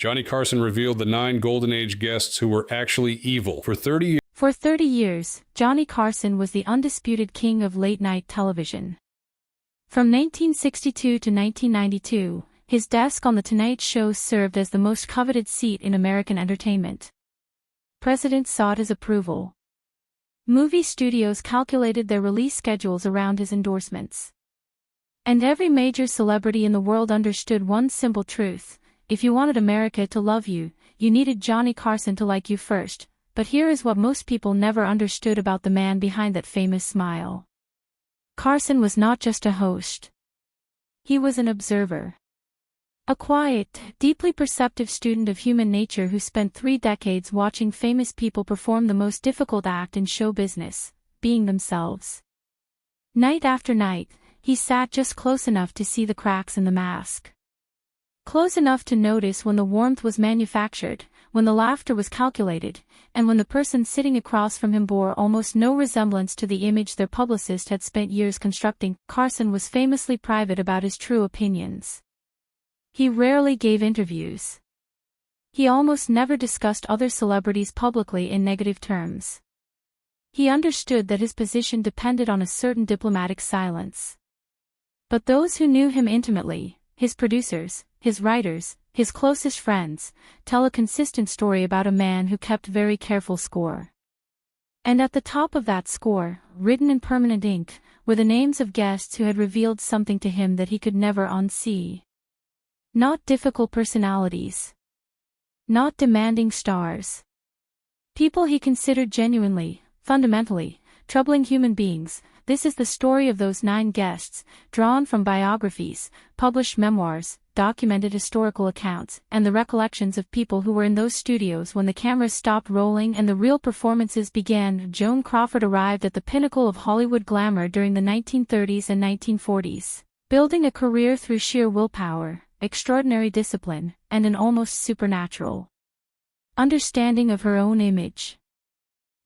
Johnny Carson revealed the 9 Golden Age guests who were actually evil. For 30 years, Johnny Carson was the undisputed king of late-night television. From 1962 to 1992, his desk on The Tonight Show served as the most coveted seat in American entertainment. Presidents sought his approval. Movie studios calculated their release schedules around his endorsements. And every major celebrity in the world understood one simple truth: if you wanted America to love you, you needed Johnny Carson to like you first. But here is what most people never understood about the man behind that famous smile. Carson was not just a host. He was an observer. A quiet, deeply perceptive student of human nature who spent 3 decades watching famous people perform the most difficult act in show business, being themselves. Night after night, he sat just close enough to see the cracks in the mask. Close enough to notice when the warmth was manufactured, when the laughter was calculated, and when the person sitting across from him bore almost no resemblance to the image their publicist had spent years constructing. Carson was famously private about his true opinions. He rarely gave interviews. He almost never discussed other celebrities publicly in negative terms. He understood that his position depended on a certain diplomatic silence. But those who knew him intimately, his producers, his writers, his closest friends, tell a consistent story about a man who kept very careful score. And at the top of that score, written in permanent ink, were the names of guests who had revealed something to him that he could never unsee. Not difficult personalities. Not demanding stars. People he considered genuinely, fundamentally, troubling human beings. This is the story of those 9 guests, drawn from biographies, published memoirs, documented historical accounts, and the recollections of people who were in those studios when the cameras stopped rolling and the real performances began. Joan Crawford arrived at the pinnacle of Hollywood glamour during the 1930s and 1940s, building a career through sheer willpower, extraordinary discipline, and an almost supernatural understanding of her own image.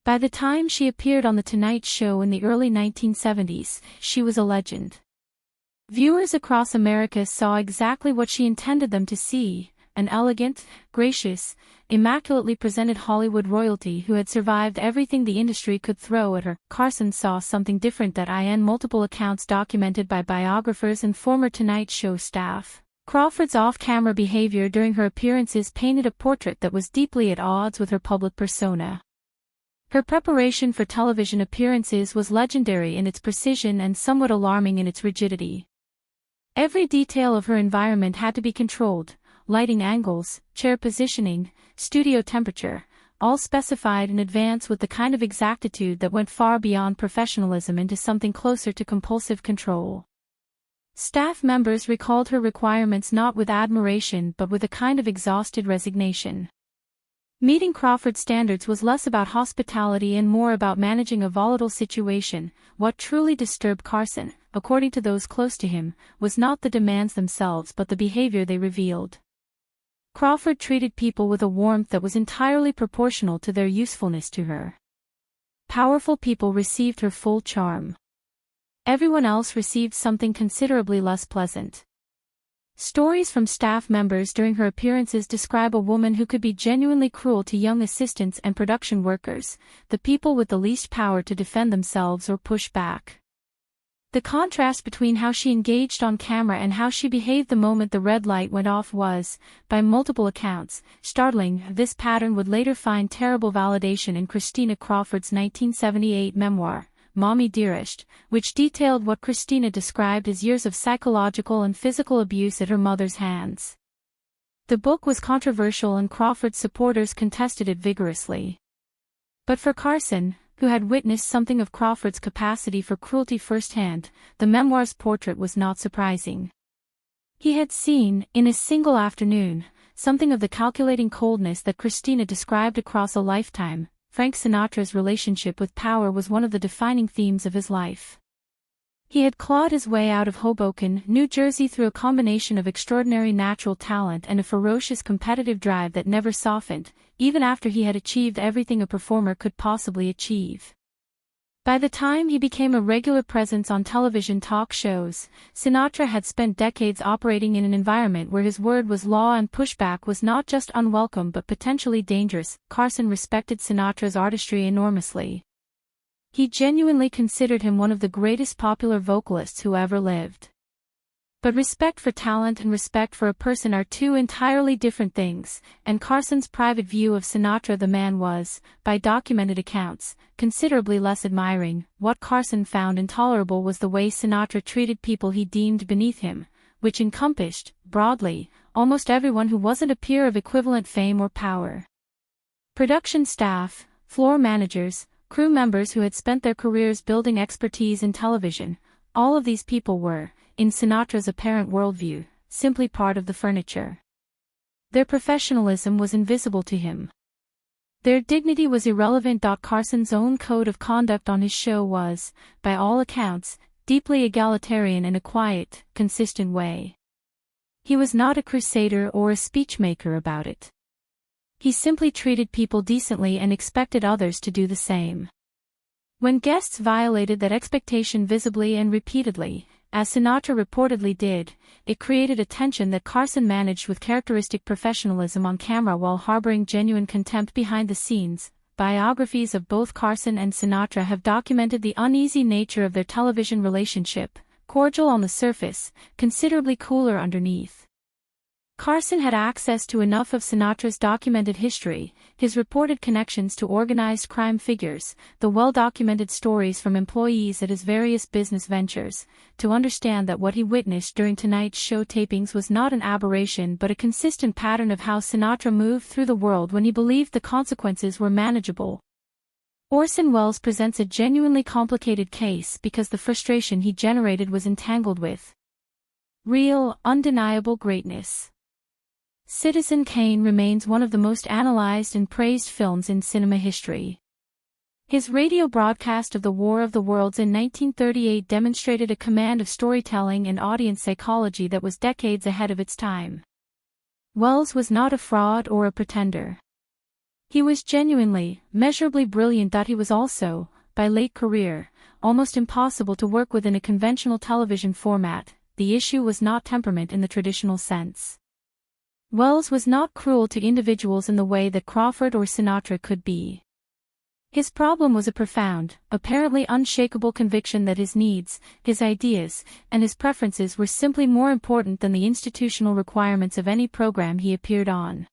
By the time she appeared on The Tonight Show in the early 1970s, she was a legend. Viewers across America saw exactly what she intended them to see: an elegant, gracious, immaculately presented Hollywood royalty who had survived everything the industry could throw at her. Carson saw something different that in multiple accounts documented by biographers and former Tonight Show staff. Crawford's off-camera behavior during her appearances painted a portrait that was deeply at odds with her public persona. Her preparation for television appearances was legendary in its precision and somewhat alarming in its rigidity. Every detail of her environment had to be controlled: lighting angles, chair positioning, studio temperature, all specified in advance with the kind of exactitude that went far beyond professionalism into something closer to compulsive control. Staff members recalled her requirements not with admiration but with a kind of exhausted resignation. Meeting Crawford's standards was less about hospitality and more about managing a volatile situation. What truly disturbed Carson, according to those close to him, was not the demands themselves but the behavior they revealed. Crawford treated people with a warmth that was entirely proportional to their usefulness to her. Powerful people received her full charm. Everyone else received something considerably less pleasant. Stories from staff members during her appearances describe a woman who could be genuinely cruel to young assistants and production workers, the people with the least power to defend themselves or push back. The contrast between how she engaged on camera and how she behaved the moment the red light went off was, by multiple accounts, startling. This pattern would later find terrible validation in Christina Crawford's 1978 memoir, Mommy Dearest, which detailed what Christina described as years of psychological and physical abuse at her mother's hands. The book was controversial and Crawford's supporters contested it vigorously. But for Carson, who had witnessed something of Crawford's capacity for cruelty firsthand, the memoir's portrait was not surprising. He had seen, in a single afternoon, something of the calculating coldness that Christina described across a lifetime. Frank Sinatra's relationship with power was one of the defining themes of his life. He had clawed his way out of Hoboken, New Jersey through a combination of extraordinary natural talent and a ferocious competitive drive that never softened, even after he had achieved everything a performer could possibly achieve. By the time he became a regular presence on television talk shows, Sinatra had spent decades operating in an environment where his word was law and pushback was not just unwelcome but potentially dangerous. Carson respected Sinatra's artistry enormously. He genuinely considered him one of the greatest popular vocalists who ever lived. But respect for talent and respect for a person are two entirely different things, and Carson's private view of Sinatra the man was, by documented accounts, considerably less admiring. What Carson found intolerable was the way Sinatra treated people he deemed beneath him, which encompassed, broadly, almost everyone who wasn't a peer of equivalent fame or power. Production staff, floor managers, crew members who had spent their careers building expertise in television, all of these people were, in Sinatra's apparent worldview, simply part of the furniture. Their professionalism was invisible to him. Their dignity was irrelevant. Carson's own code of conduct on his show was, by all accounts, deeply egalitarian in a quiet, consistent way. He was not a crusader or a speechmaker about it. He simply treated people decently and expected others to do the same. When guests violated that expectation visibly and repeatedly, as Sinatra reportedly did, it created a tension that Carson managed with characteristic professionalism on camera while harboring genuine contempt behind the scenes. Biographies of both Carson and Sinatra have documented the uneasy nature of their television relationship, cordial on the surface, considerably cooler underneath. Carson had access to enough of Sinatra's documented history, his reported connections to organized crime figures, the well-documented stories from employees at his various business ventures, to understand that what he witnessed during tonight's show tapings was not an aberration but a consistent pattern of how Sinatra moved through the world when he believed the consequences were manageable. Orson Welles presents a genuinely complicated case because the frustration he generated was entangled with real, undeniable greatness. Citizen Kane remains one of the most analyzed and praised films in cinema history. His radio broadcast of the War of the Worlds in 1938 demonstrated a command of storytelling and audience psychology that was decades ahead of its time. Welles was not a fraud or a pretender. He was genuinely, measurably brilliant. He was also, by late career, almost impossible to work with in a conventional television format. The issue was not temperament in the traditional sense. Welles was not cruel to individuals in the way that Crawford or Sinatra could be. His problem was a profound, apparently unshakable conviction that his needs, his ideas, and his preferences were simply more important than the institutional requirements of any program he appeared on.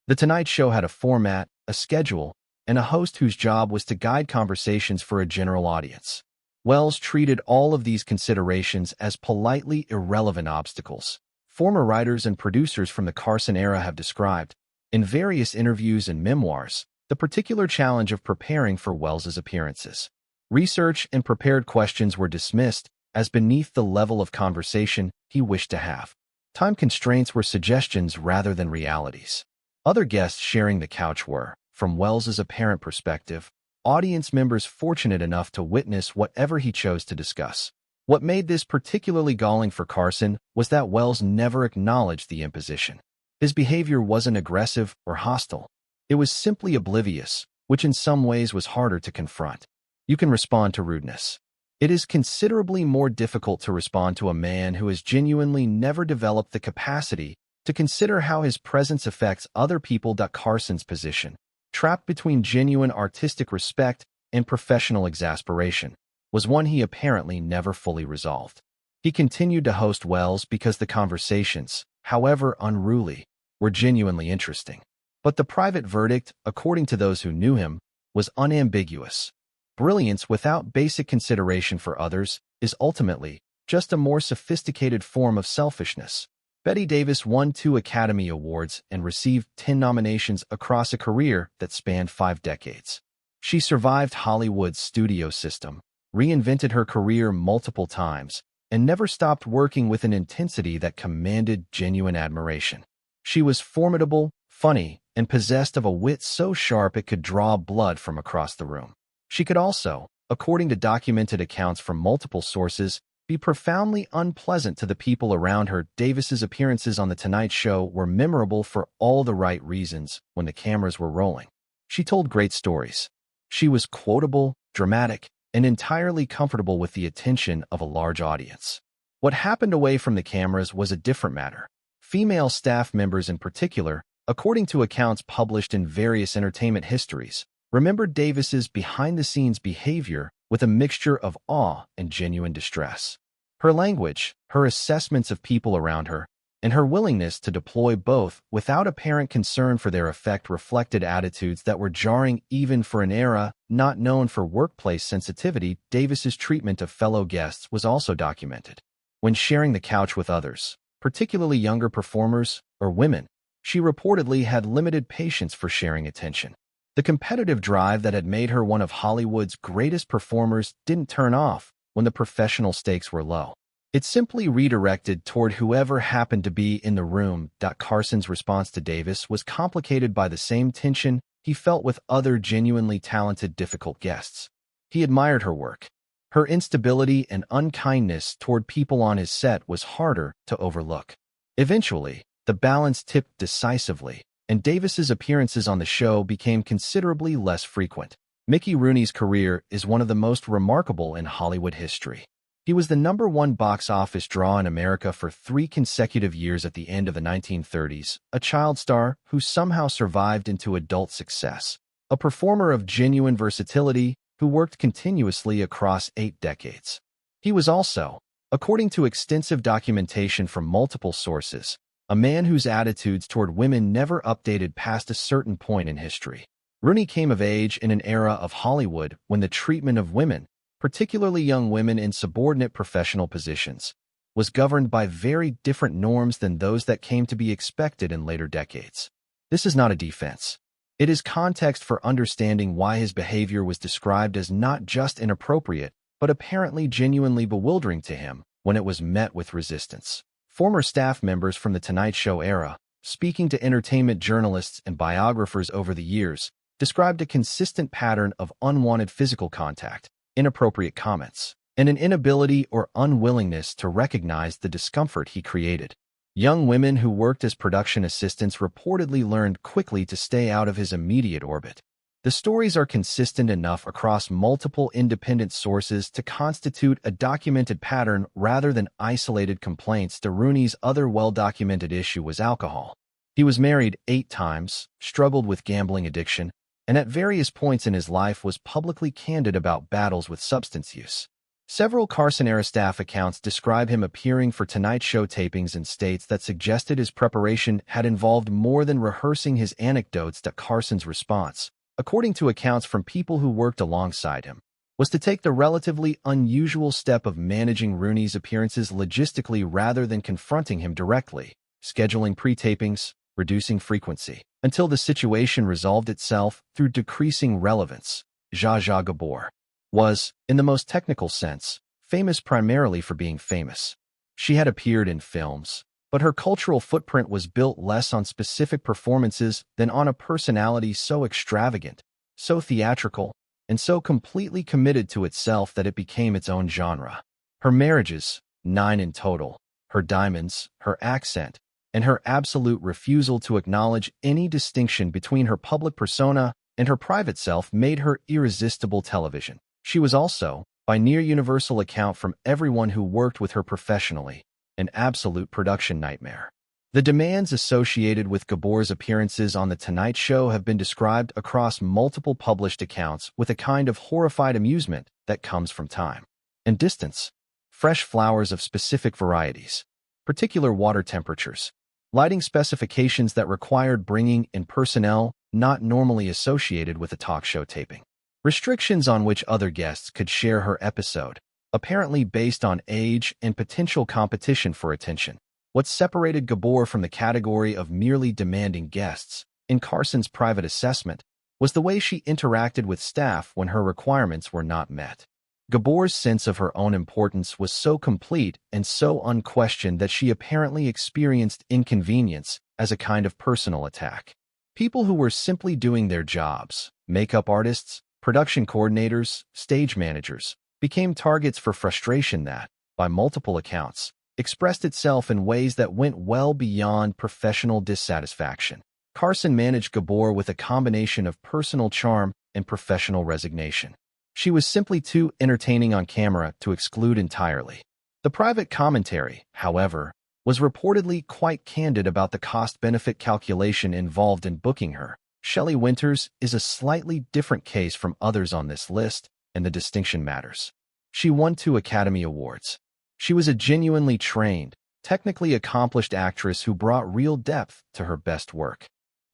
The Tonight Show had a format, a schedule, and a host whose job was to guide conversations for a general audience. Welles treated all of these considerations as politely irrelevant obstacles. Former writers and producers from the Carson era have described, in various interviews and memoirs, the particular challenge of preparing for Welles's appearances. Research and prepared questions were dismissed as beneath the level of conversation he wished to have. Time constraints were suggestions rather than realities. Other guests sharing the couch were, from Welles's apparent perspective, audience members fortunate enough to witness whatever he chose to discuss. What made this particularly galling for Carson was that Welles never acknowledged the imposition. His behavior wasn't aggressive or hostile. It was simply oblivious, which in some ways was harder to confront. You can respond to rudeness. It is considerably more difficult to respond to a man who has genuinely never developed the capacity to consider how his presence affects other people. Carson's position, trapped between genuine artistic respect and professional exasperation, was one he apparently never fully resolved. He continued to host Welles because the conversations, however unruly, were genuinely interesting. But the private verdict, according to those who knew him, was unambiguous. Brilliance without basic consideration for others is ultimately just a more sophisticated form of selfishness. Bette Davis won 2 Academy Awards and received 10 nominations across a career that spanned 5 decades. She survived Hollywood's studio system, reinvented her career multiple times, and never stopped working with an intensity that commanded genuine admiration. She was formidable, funny, and possessed of a wit so sharp it could draw blood from across the room. She could also, according to documented accounts from multiple sources, be profoundly unpleasant to the people around her. Davis's appearances on The Tonight Show were memorable for all the right reasons when the cameras were rolling. She told great stories. She was quotable, dramatic, and entirely comfortable with the attention of a large audience. What happened away from the cameras was a different matter. Female staff members in particular, according to accounts published in various entertainment histories, remembered Davis's behind-the-scenes behavior with a mixture of awe and genuine distress. Her language, her assessments of people around her, and her willingness to deploy both without apparent concern for their effect reflected attitudes that were jarring even for an era not known for workplace sensitivity. Davis's treatment of fellow guests was also documented. When sharing the couch with others, particularly younger performers or women, she reportedly had limited patience for sharing attention. The competitive drive that had made her one of Hollywood's greatest performers didn't turn off when the professional stakes were low. It simply redirected toward whoever happened to be in the room. Carson's response to Davis was complicated by the same tension he felt with other genuinely talented, difficult guests. He admired her work. Her instability and unkindness toward people on his set was harder to overlook. Eventually, the balance tipped decisively, and Davis's appearances on the show became considerably less frequent. Mickey Rooney's career is one of the most remarkable in Hollywood history. He was the #1 box office draw in America for 3 consecutive years at the end of the 1930s, a child star who somehow survived into adult success, a performer of genuine versatility who worked continuously across 8 decades. He was also, according to extensive documentation from multiple sources, a man whose attitudes toward women never updated past a certain point in history. Rooney came of age in an era of Hollywood when the treatment of women, particularly young women in subordinate professional positions, was governed by very different norms than those that came to be expected in later decades. This is not a defense. It is context for understanding why his behavior was described as not just inappropriate, but apparently genuinely bewildering to him when it was met with resistance. Former staff members from The Tonight Show era, speaking to entertainment journalists and biographers over the years, described a consistent pattern of unwanted physical contact, inappropriate comments, and an inability or unwillingness to recognize the discomfort he created. Young women who worked as production assistants reportedly learned quickly to stay out of his immediate orbit. The stories are consistent enough across multiple independent sources to constitute a documented pattern rather than isolated complaints. Rooney's other well-documented issue was alcohol. He was married 8 times, struggled with gambling addiction, and at various points in his life was publicly candid about battles with substance use. Several Carson-era staff accounts describe him appearing for Tonight Show tapings in states that suggested his preparation had involved more than rehearsing his anecdotes. Carson's response, according to accounts from people who worked alongside him, was to take the relatively unusual step of managing Rooney's appearances logistically rather than confronting him directly, scheduling pre-tapings, reducing frequency, until the situation resolved itself through decreasing relevance. Zsa Zsa Gabor was, in the most technical sense, famous primarily for being famous. She had appeared in films, but her cultural footprint was built less on specific performances than on a personality so extravagant, so theatrical, and so completely committed to itself that it became its own genre. Her marriages, 9 in total, her diamonds, her accent, and her absolute refusal to acknowledge any distinction between her public persona and her private self made her irresistible television. She was also, by near universal account from everyone who worked with her professionally, an absolute production nightmare. The demands associated with Gabor's appearances on The Tonight Show have been described across multiple published accounts with a kind of horrified amusement that comes from time and distance, fresh flowers of specific varieties, particular water temperatures, lighting specifications that required bringing in personnel not normally associated with a talk show taping, restrictions on which other guests could share her episode, apparently based on age and potential competition for attention. What separated Gabor from the category of merely demanding guests, in Carson's private assessment, was the way she interacted with staff when her requirements were not met. Gabor's sense of her own importance was so complete and so unquestioned that she apparently experienced inconvenience as a kind of personal attack. People who were simply doing their jobs, makeup artists, production coordinators, stage managers, became targets for frustration that, by multiple accounts, expressed itself in ways that went well beyond professional dissatisfaction. Carson managed Gabor with a combination of personal charm and professional resignation. She was simply too entertaining on camera to exclude entirely. The private commentary, however, was reportedly quite candid about the cost-benefit calculation involved in booking her. Shelley Winters is a slightly different case from others on this list, and the distinction matters. She won 2 Academy Awards. She was a genuinely trained, technically accomplished actress who brought real depth to her best work.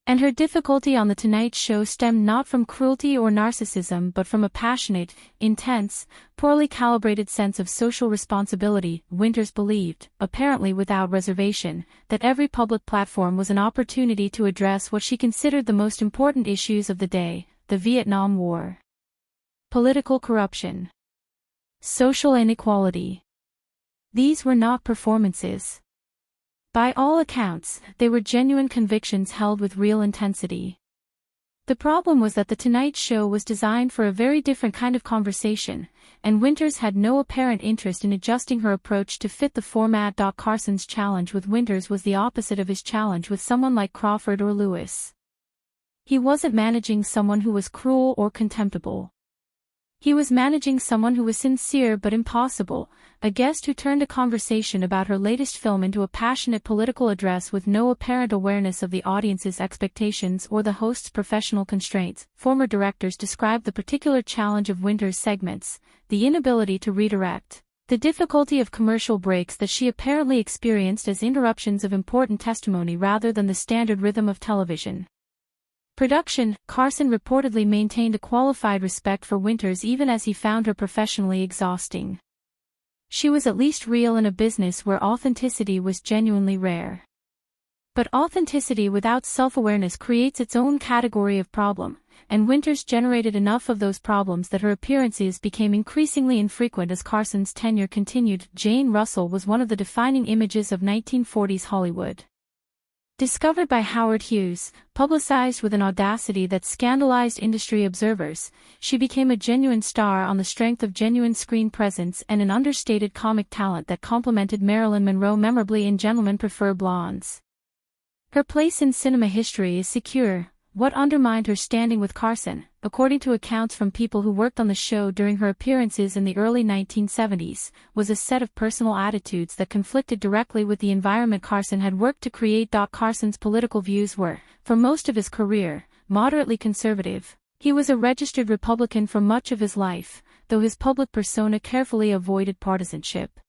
And her difficulty on The Tonight Show stemmed not from cruelty or narcissism but from a passionate, intense, poorly calibrated sense of social responsibility. Winters believed, apparently without reservation, that every public platform was an opportunity to address what she considered the most important issues of the day: the Vietnam War, political corruption, social inequality. These were not performances. By all accounts, they were genuine convictions held with real intensity. The problem was that The Tonight Show was designed for a very different kind of conversation, and Winters had no apparent interest in adjusting her approach to fit the format. Carson's challenge with Winters was the opposite of his challenge with someone like Crawford or Lewis. He wasn't managing someone who was cruel or contemptible. He was managing someone who was sincere but impossible, a guest who turned a conversation about her latest film into a passionate political address with no apparent awareness of the audience's expectations or the host's professional constraints. Former directors described the particular challenge of Winters' segments: the inability to redirect, the difficulty of commercial breaks that she apparently experienced as interruptions of important testimony rather than the standard rhythm of television. Production. Carson reportedly maintained a qualified respect for Winters even as he found her professionally exhausting. She was at least real in a business where authenticity was genuinely rare. But authenticity without self-awareness creates its own category of problem, and Winters generated enough of those problems that her appearances became increasingly infrequent as Carson's tenure continued. Jane Russell was one of the defining images of 1940s Hollywood. Discovered by Howard Hughes, publicized with an audacity that scandalized industry observers, she became a genuine star on the strength of genuine screen presence and an understated comic talent that complemented Marilyn Monroe memorably in Gentlemen Prefer Blondes. Her place in cinema history is secure. What undermined her standing with Carson, according to accounts from people who worked on the show during her appearances in the early 1970s, was a set of personal attitudes that conflicted directly with the environment Carson had worked to create. Carson's political views were, for most of his career, moderately conservative. He was a registered Republican for much of his life, though his public persona carefully avoided partisanship.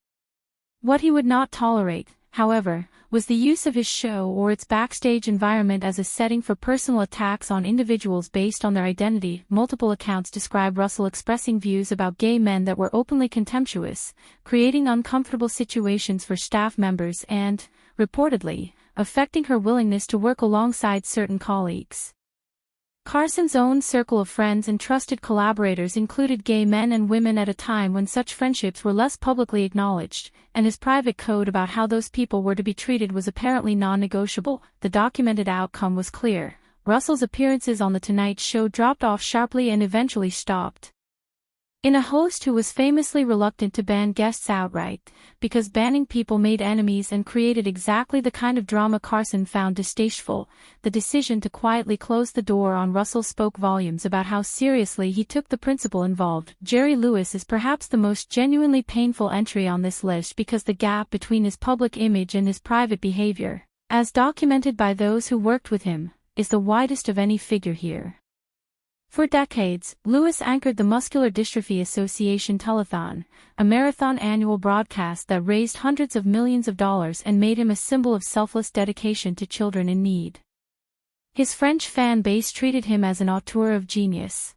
What he would not tolerate, however, was the use of his show or its backstage environment as a setting for personal attacks on individuals based on their identity. Multiple accounts describe Russell expressing views about gay men that were openly contemptuous, creating uncomfortable situations for staff members and, reportedly, affecting her willingness to work alongside certain colleagues. Carson's own circle of friends and trusted collaborators included gay men and women at a time when such friendships were less publicly acknowledged, and his private code about how those people were to be treated was apparently non-negotiable. The documented outcome was clear. Russell's appearances on The Tonight Show dropped off sharply and eventually stopped. In a host who was famously reluctant to ban guests outright, because banning people made enemies and created exactly the kind of drama Carson found distasteful, the decision to quietly close the door on Russell spoke volumes about how seriously he took the principle involved. Jerry Lewis is perhaps the most genuinely painful entry on this list because the gap between his public image and his private behavior, as documented by those who worked with him, is the widest of any figure here. For decades, Lewis anchored the Muscular Dystrophy Association Telethon, a marathon annual broadcast that raised hundreds of millions of dollars and made him a symbol of selfless dedication to children in need. His French fan base treated him as an auteur of genius.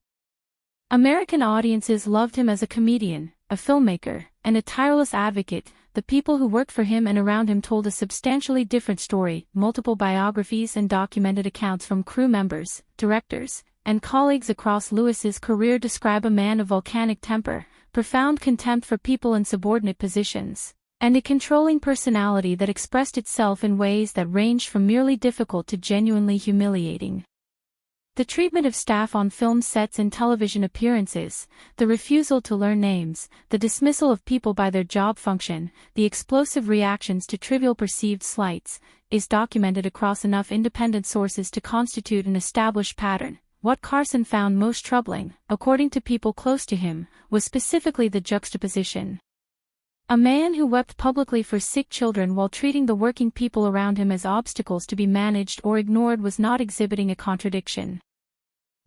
American audiences loved him as a comedian, a filmmaker, and a tireless advocate. The people who worked for him and around him told a substantially different story. Multiple biographies and documented accounts from crew members, directors, and colleagues across Lewis's career describe a man of volcanic temper, profound contempt for people in subordinate positions, and a controlling personality that expressed itself in ways that ranged from merely difficult to genuinely humiliating. The treatment of staff on film sets and television appearances, the refusal to learn names, the dismissal of people by their job function, the explosive reactions to trivial perceived slights, is documented across enough independent sources to constitute an established pattern. what Carson found most troubling, according to people close to him, was specifically the juxtaposition. A man who wept publicly for sick children while treating the working people around him as obstacles to be managed or ignored was not exhibiting a contradiction.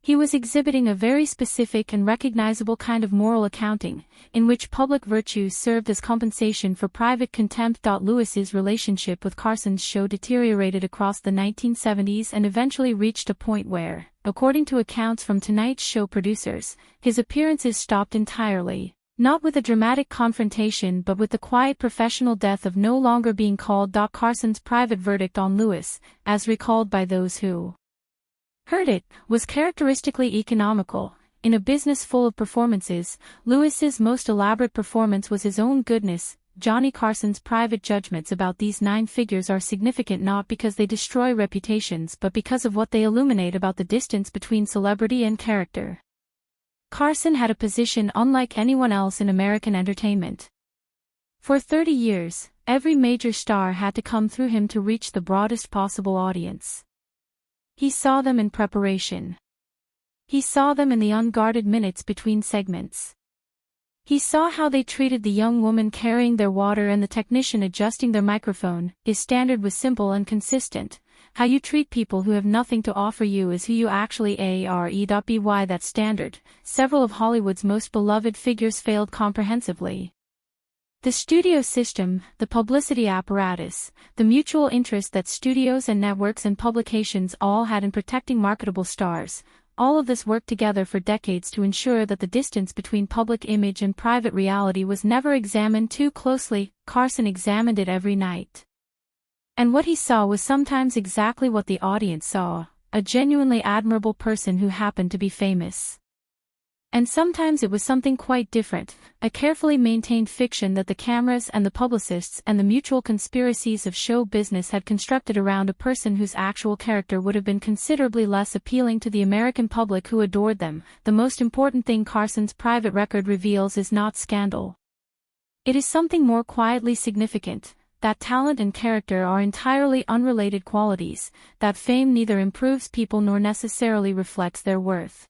He was exhibiting a very specific and recognizable kind of moral accounting, in which public virtues served as compensation for private contempt. Lewis's relationship with Carson's show deteriorated across the 1970s and eventually reached a point where, according to accounts from Tonight Show producers, his appearances stopped entirely, not with a dramatic confrontation but with the quiet professional death of no longer being called. Carson's private verdict on Lewis, as recalled by those who heard it, was characteristically economical. In a business full of performances, Lewis's most elaborate performance was his own goodness. Johnny Carson's private judgments about these 9 figures are significant not because they destroy reputations but because of what they illuminate about the distance between celebrity and character. Carson had a position unlike anyone else in American entertainment. For 30 years, every major star had to come through him to reach the broadest possible audience. He saw them in preparation. He saw them in the unguarded minutes between segments. He saw how they treated the young woman carrying their water and the technician adjusting their microphone. His standard was simple and consistent. How you treat people who have nothing to offer you is who you actually are. By that standard, several of Hollywood's most beloved figures failed comprehensively. The studio system, the publicity apparatus, the mutual interest that studios and networks and publications all had in protecting marketable stars, all of this worked together for decades to ensure that the distance between public image and private reality was never examined too closely. Carson examined it every night. And what he saw was sometimes exactly what the audience saw, a genuinely admirable person who happened to be famous. And sometimes it was something quite different, a carefully maintained fiction that the cameras and the publicists and the mutual conspiracies of show business had constructed around a person whose actual character would have been considerably less appealing to the American public who adored them. The most important thing Carson's private record reveals is not scandal. It is something more quietly significant, that talent and character are entirely unrelated qualities, that fame neither improves people nor necessarily reflects their worth.